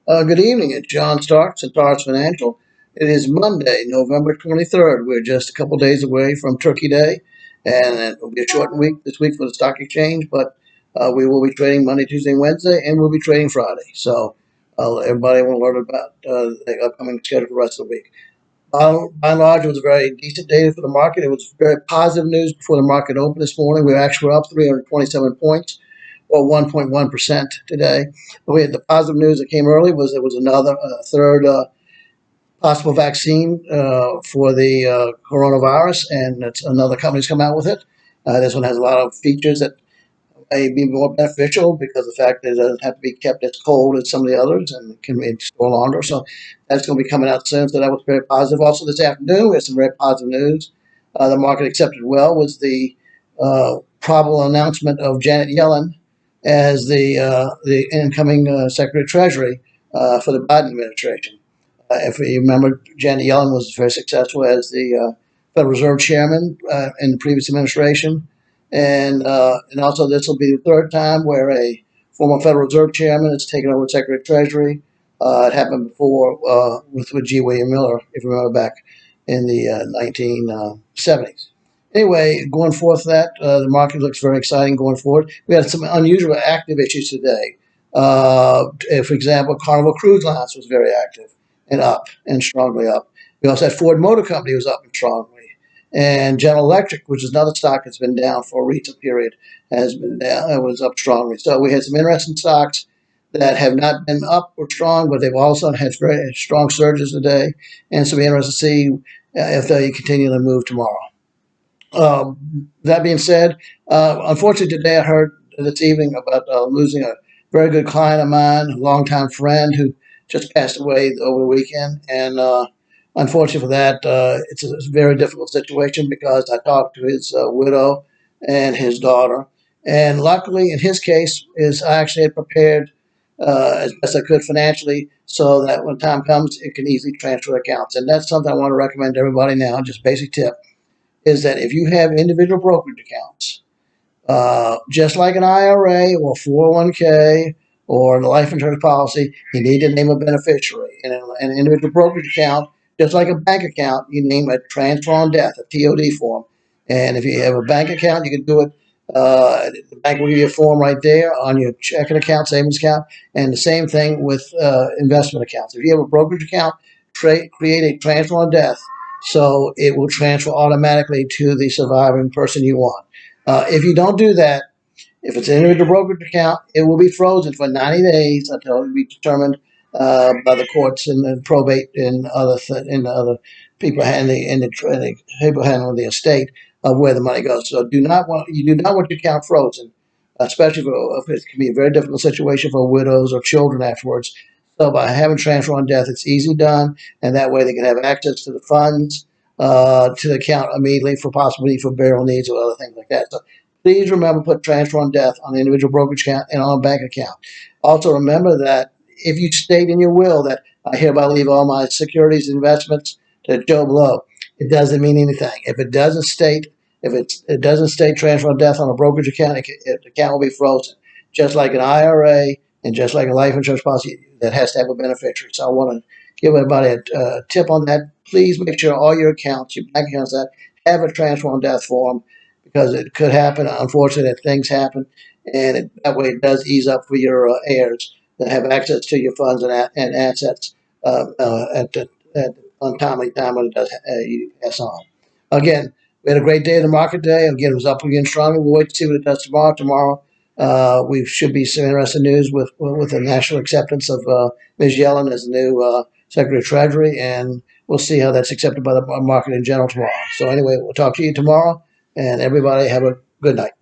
Good evening. It's John Starks at Starks Financial. It is Monday, November 23rd. We're just a couple days away from Turkey Day, and it will be a shortened week this week for the stock exchange, but we will be trading Monday, Tuesday, and Wednesday, and we'll be trading Friday. So everybody will learn about the upcoming schedule for the rest of the week. By and large, it was a very decent day for the market. It was very positive news before the market opened this morning. We were actually up 327 points, or 1.1% today. We had the positive news that came early was there was another third possible vaccine for the coronavirus, and it's another company's come out with it. This one has a lot of features that may be more beneficial because of the fact that it doesn't have to be kept as cold as some of the others and can be stored longer. So that's going to be coming out soon. So that was very positive. Also this afternoon, we had some very positive news. The market accepted well was the probable announcement of Janet Yellen as the incoming Secretary of Treasury for the Biden administration. If you remember, Janet Yellen was very successful as the Federal Reserve Chairman in the previous administration. And also this will be the third time where a former Federal Reserve Chairman has taken over Secretary of Treasury. It happened before with G. William Miller, if you remember back in the 1970s. Anyway, going forth that, the market looks very exciting going forward. We had some unusual active issues today. For example, Carnival Cruise Lines was very active and up and strongly up. We also had Ford Motor Company was up and strongly. And General Electric, which is another stock that's been down for a recent period, has been down. It was up strongly. So we had some interesting stocks that have not been up or strong, but they've also had very strong surges today. And so we're interested to see if they continue to move tomorrow. That being said, unfortunately today I heard this evening about losing a very good client of mine, a longtime friend who just passed away over the weekend. And unfortunately for that, it's a very difficult situation because I talked to his widow and his daughter. And luckily, in his case, is I actually had prepared as best I could financially so that when time comes, it can easily transfer accounts. And that's something I want to recommend to everybody now, just basic tip, is that if you have individual brokerage accounts, just like an IRA or 401k or a life insurance policy, you need to name a beneficiary. In an individual brokerage account, just like a bank account, you name a transfer on death, a TOD form. And if you have a bank account, you can do it. The bank will give you a form right there on your checking account, savings account, and the same thing with investment accounts. If you have a brokerage account, create a transfer on death so it will transfer automatically to the surviving person you want. If you don't do that, if it's an individual brokerage account, it will be frozen for 90 days until it be determined by the courts and the probate and other people handling the estate of where the money goes. So you do not want your account frozen, especially if it can be a very difficult situation for widows or children afterwards. So by having transfer on death, it's easily done, and that way they can have access to the funds to the account immediately for possibly for burial needs or other things like that. So please remember put transfer on death on the individual brokerage account and on a bank account. Also remember that if you state in your will that I hereby leave all my securities and investments to Joe Blow, it doesn't mean anything. If it doesn't state transfer on death on a brokerage account, the account will be frozen, just like an IRA and just like a life insurance policy that has to have a beneficiary. So I want to give everybody a tip on that. Please make sure all your accounts, your bank accounts, that have a transfer on death form, because it could happen. Unfortunately, that things happen, and that way it does ease up for your heirs that have access to your funds and assets at the untimely time when it does you pass on. Again, we had a great day in the market today. Again, it was up again strongly. We'll wait to see what it does tomorrow. Tomorrow, we should be some interesting news with the national acceptance of Ms. Yellen as the new Secretary of Treasury, and we'll see how that's accepted by the market in general tomorrow. So anyway, we'll talk to you tomorrow, and everybody have a good night.